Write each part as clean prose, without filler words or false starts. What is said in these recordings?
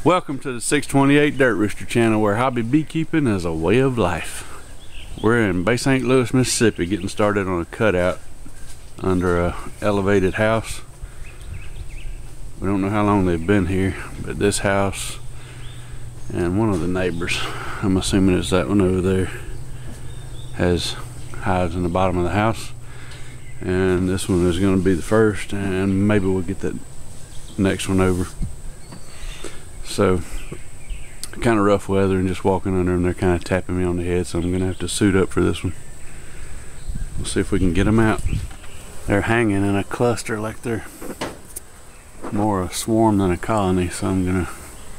Welcome to the 628 Dirt Rooster channel, where hobby beekeeping is a way of life. We're in Bay St. Louis, Mississippi, getting started on a cutout under a elevated house. We don't know how long they've been here, but this house and one of the neighbors, I'm assuming it's that one over there, has hives in the bottom of the house, and this one is going to be the first, and maybe we'll get that next one over. So kind of rough weather and just walking under them, they're kind of tapping me on the head, so I'm gonna have to suit up for this one. We'll see if we can get them out. They're hanging in a cluster like they're more a swarm than a colony, so I'm gonna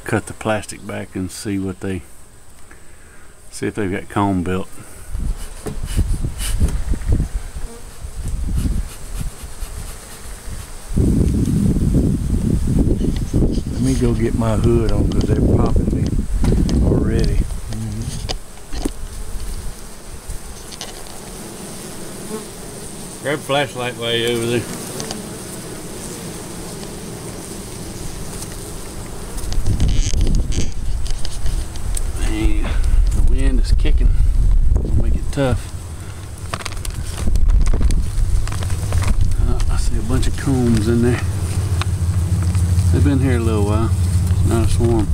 cut the plastic back and see if they've got comb built. Let me go get my hood on because they're popping me already. Grab a flashlight way over there. Man, the wind is kicking. It'll make it tough. I see a bunch of combs in there. They've been here a little while. It's not a swarm.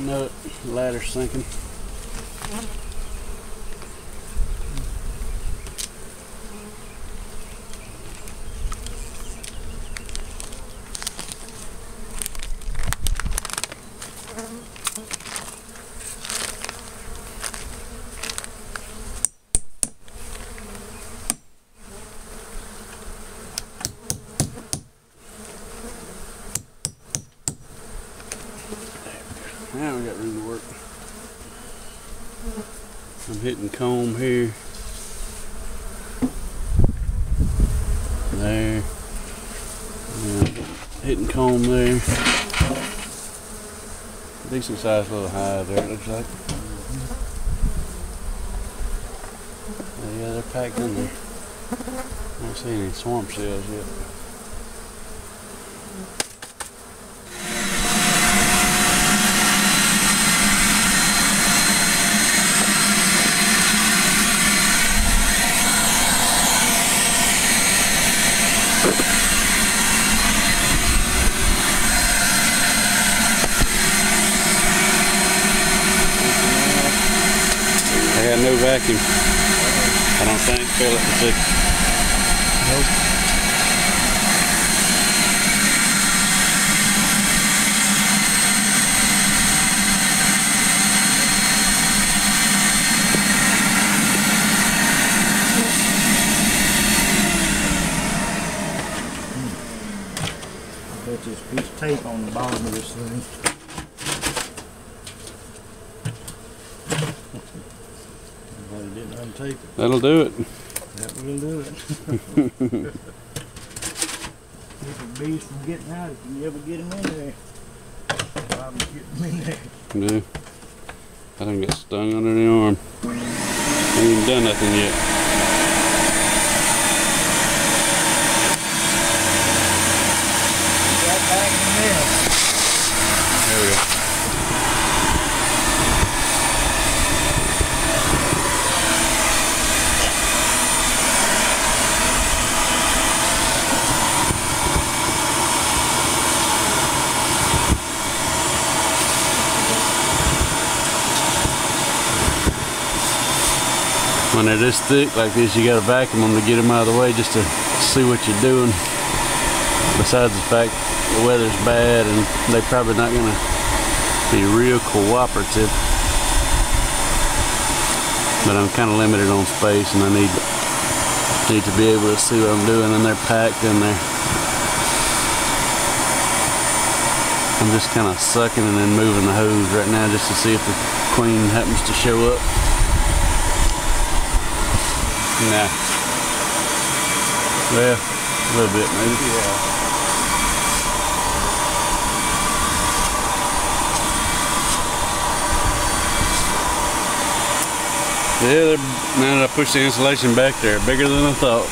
No, the ladder's sinking. Now we got room to work. I'm hitting comb here, there, and hitting comb there. Decent sized little hive there, it looks like. Yeah, they're packed in there. I don't see any swamp cells yet. I got no vacuum. I don't think. Feel it to see. Nope. I bet there's a piece of tape on the bottom of this thing. Didn't untape it. That'll do it. That will do it. Keep the bees from getting out if you ever get them in there. I'm getting them in there. Yeah. I done get stung under the arm. Ain't even done nothing yet. Got back in there. There we go. When they're this thick like this, you gotta vacuum them to get them out of the way just to see what you're doing. Besides the fact the weather's bad and they're probably not gonna be real cooperative. But I'm kind of limited on space, and I need to be able to see what I'm doing, and they're packed in there. I'm just kind of sucking and then moving the hose right now just to see if the queen happens to show up. Nah. Well, a little bit maybe. Yeah. Yeah, now that I pushed the insulation back there, bigger than I thought.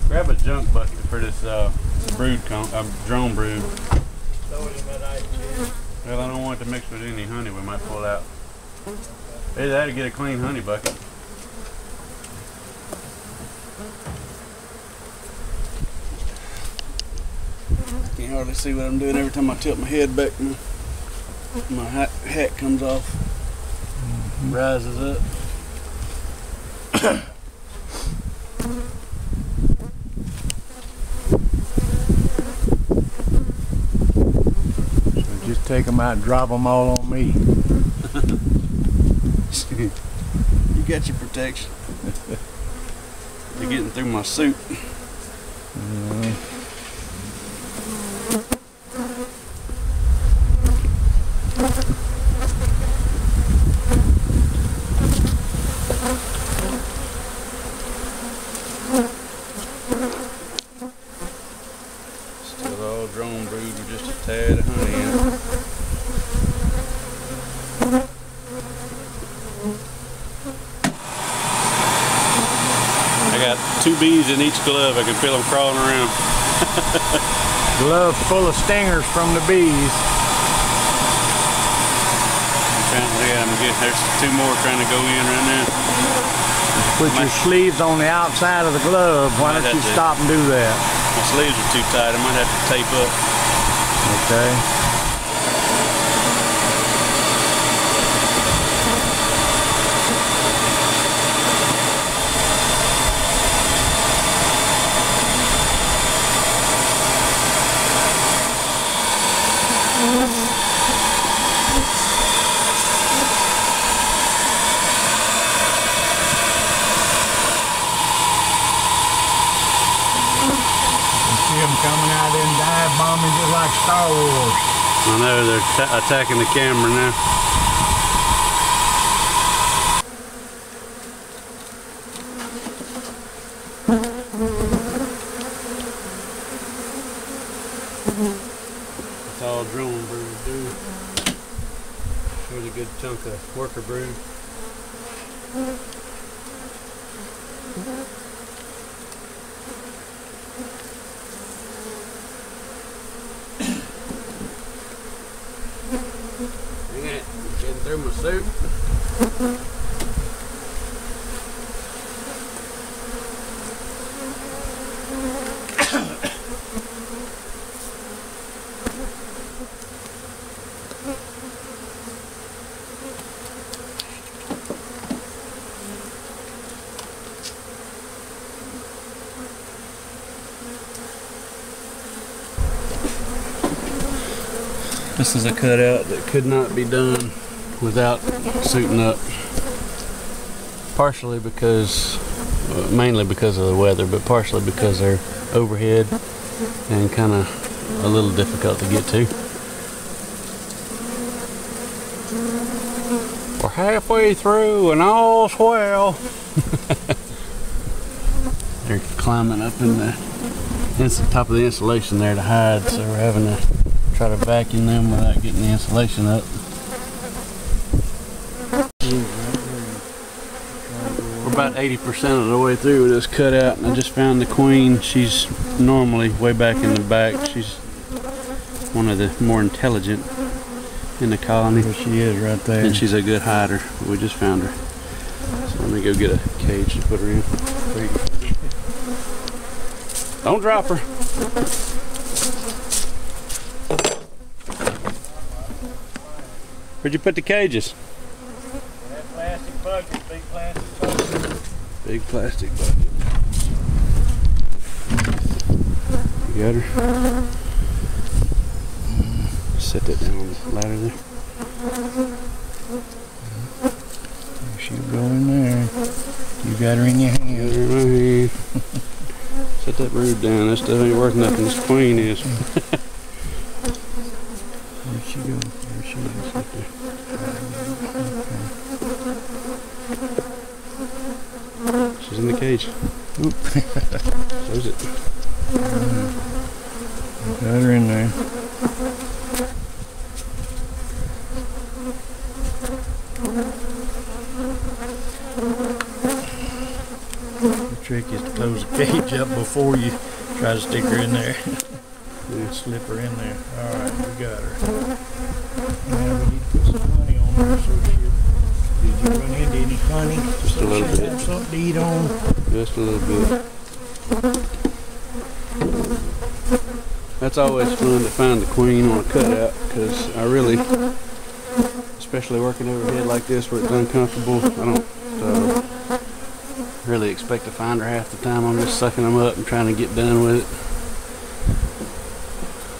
Grab a junk bucket for this drone brood. Well, I don't want it to mix with any honey we might pull out. Either that or get a clean honey bucket. I can't hardly see what I'm doing every time I tilt my head back and my hat comes off, rises up. Just take them out and drop them all on me. You got your protection. You're getting through my suit. Still all drone brood with just a tad of honey in it. I got 2 bees in each glove. I can feel them crawling around. Glove full of stingers from the bees. There's 2 more trying to go in right now. Put your sleeves on the outside of the glove. Why don't you stop and do that? My sleeves are too tight. I might have to tape up. Okay. Coming out and dive bombing just like Star Wars. I know, they're attacking the camera now. That's all drone brood do. Shows a good chunk of worker brood. Dang it, getting through my suit. This is a cutout that could not be done without suiting up. Partially because, mainly because of the weather, but partially because they're overhead and kind of a little difficult to get to. We're halfway through and all's well. They're climbing up in the top of the insulation there to hide, so we're having to try to vacuum them without getting the insulation up. We're about 80% of the way through with this cutout, and I just found the queen. She's normally way back in the back. She's one of the more intelligent in the colony. There she is right there. And she's a good hider. We just found her. So let me go get a cage to put her in. Don't drop her. Where'd you put the cages? That plastic bucket, big plastic bucket. Big plastic bucket. You got her? Set that down on the ladder there. She'll go in there. You got her in your hand. Got her in my hand. Set that brood down. That stuff ain't worth nothing. This queen is. Where'd she go? There she is. Right there. She's in the cage. Oop. Close it. Got her in there. The trick is to close the cage up before you try to stick her in there. Yeah. Slip her in there. Alright, we got her. Now we need to put some honey on her so she'll... Did you run into any honey? Just a little bit. Have something to eat on? Just a little bit. That's always fun to find the queen on a cutout, because I really, especially working overhead like this where it's uncomfortable, I don't really expect to find her half the time. I'm just sucking them up and trying to get done with it.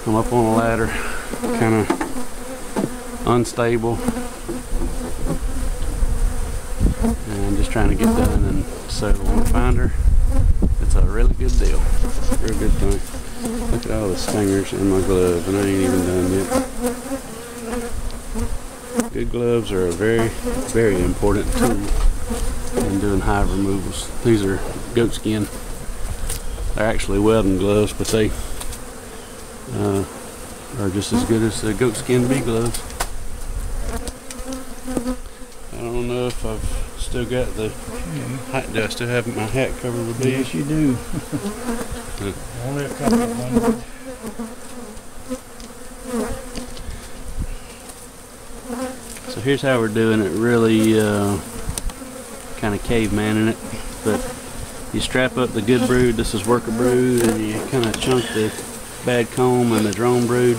I'm up on a ladder, kind of unstable, and just trying to get done. And so when I find her, it's a really good deal. Real good thing. Look at all the stingers in my glove, and I ain't even done yet. Good gloves are a very, very important tool in doing hive removals. These are goat skin. They're actually welding gloves, but they are just as good as the goat skin bee gloves. I don't know if I've still got the hat. Do I still have my hat covered with bees? Yes, you do. Only a couple of them. So here's how we're doing it. Really kind of caveman in it, but you strap up the good brood. This is worker brood, and you kind of chunk the bad comb and the drone brood,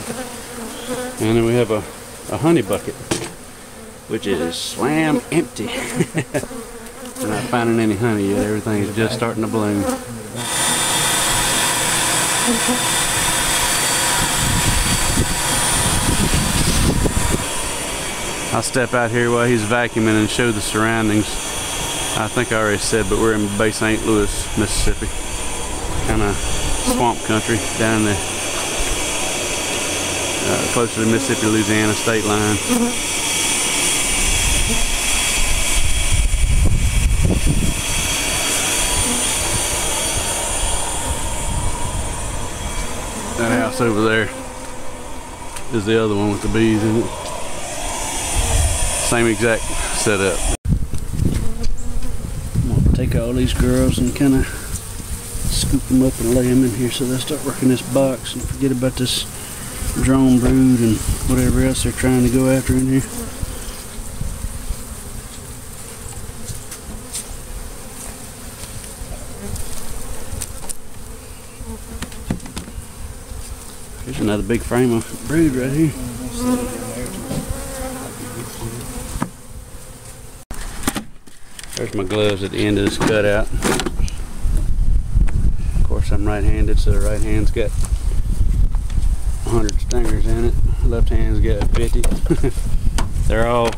and then we have a honey bucket, which is slam empty. We're not finding any honey yet. Everything is just starting to bloom. I'll step out here while he's vacuuming and show the surroundings. I think I already said, but we're in Bay St. Louis, Mississippi. Kind of swamp country down in the close to the Mississippi-Louisiana state line. That house over there is the other one with the bees in it. Same exact setup. I'm gonna take all these girls and kind of scoop them up and lay them in here so they'll start working this box and forget about this drone brood and whatever else they're trying to go after in here. Here's another big frame of brood right here. There's my gloves at the end of this cutout. Of course, I'm right-handed, so the right hand's got 100 stingers in it. Left hand's got 50. They're all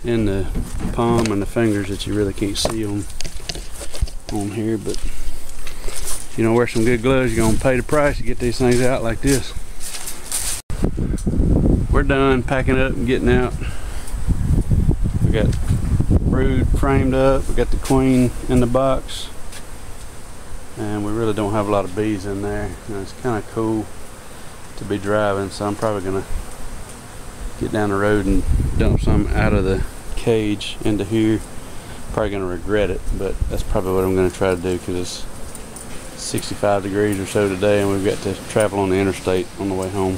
in the palm and the fingers that you really can't see on here, but if you don't wear some good gloves, you're gonna pay the price to get these things out like this. We're done packing up and getting out. We got brood framed up, we got the queen in the box, and we really don't have a lot of bees in there. You know, it's kind of cool to be driving, so I'm probably gonna get down the road and dump some out of the cage into here. Probably gonna regret it, but that's probably what I'm gonna try to do, because it's 65 degrees or so today, and we've got to travel on the interstate on the way home.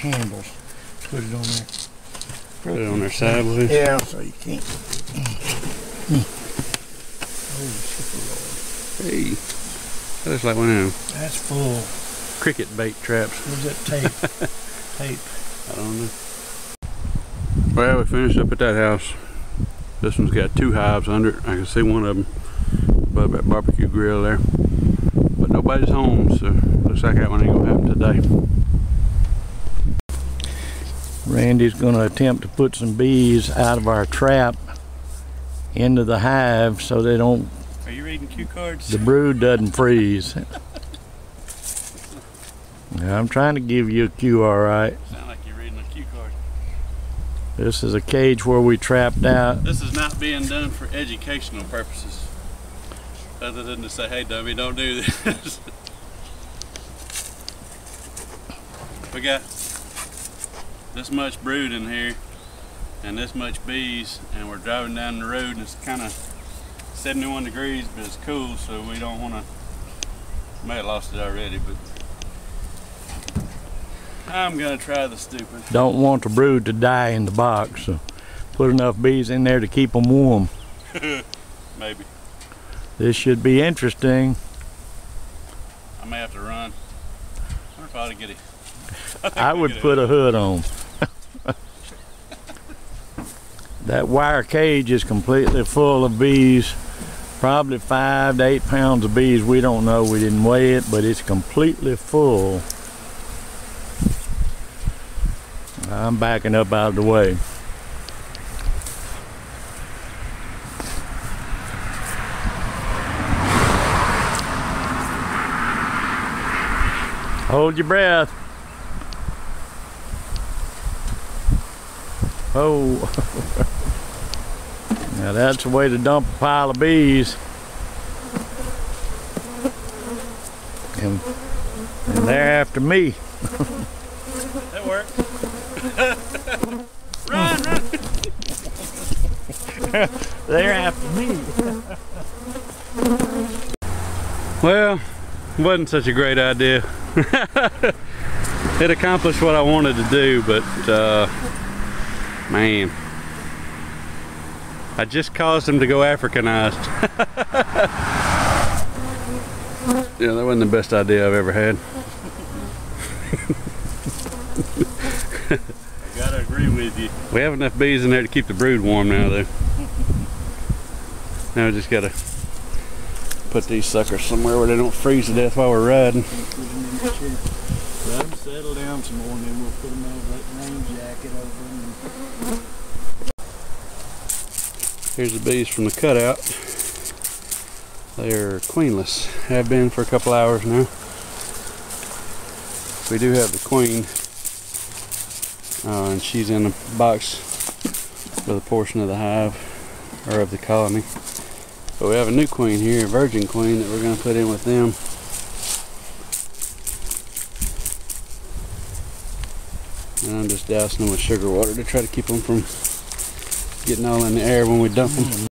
Handles. Put it on there. Put it on their sideways. Yeah, so you can't. Hey, that looks like one of them That's full. cricket bait traps. Where's that tape? Tape. I don't know. Well, we finished up at that house. This one's got 2 hives under it. I can see one of them above that barbecue grill there. nobody's home, so looks like that one ain't gonna happen today. Randy's going to attempt to put some bees out of our trap into the hive so they don't. Are you reading cue cards? The brood doesn't freeze. I'm trying to give you a cue, all right. Sound like you're reading a cue card. This is a cage where we trapped out. This is not being done for educational purposes, other than to say, hey dummy, don't do this. We got this much brood in here and this much bees, and we're driving down the road and it's kind of 71 degrees, but it's cool, so we don't want to. May have lost it already, but I'm gonna try the stupid. Don't want the brood to die in the box, so put enough bees in there to keep them warm. Maybe. This should be interesting. I may have to run. I wonder if I ought to get it. I would put a hood on. That wire cage is completely full of bees. Probably 5 to 8 pounds of bees. We don't know. We didn't weigh it, but it's completely full. I'm backing up out of the way. Hold your breath. Oh. Now that's the way to dump a pile of bees. And they're after me. That worked. Run, run. They're after me. Well, it wasn't such a great idea. It accomplished what I wanted to do, but man, I just caused them to go Africanized. Yeah, that wasn't the best idea I've ever had. I gotta agree with you. We have enough bees in there to keep the brood warm now, though. Now we just gotta put these suckers somewhere where they don't freeze to death while we're riding. Let them settle down some more, and then we'll put them over that rain jacket over them. Here's the bees from the cutout. They're queenless. Have been for a couple hours now. We do have the queen, and she's in a box with a portion of the hive, or of the colony. But we have a new queen here, a virgin queen, that we're going to put in with them. And I'm just dousing them with sugar water to try to keep them from getting all in the air when we dump them.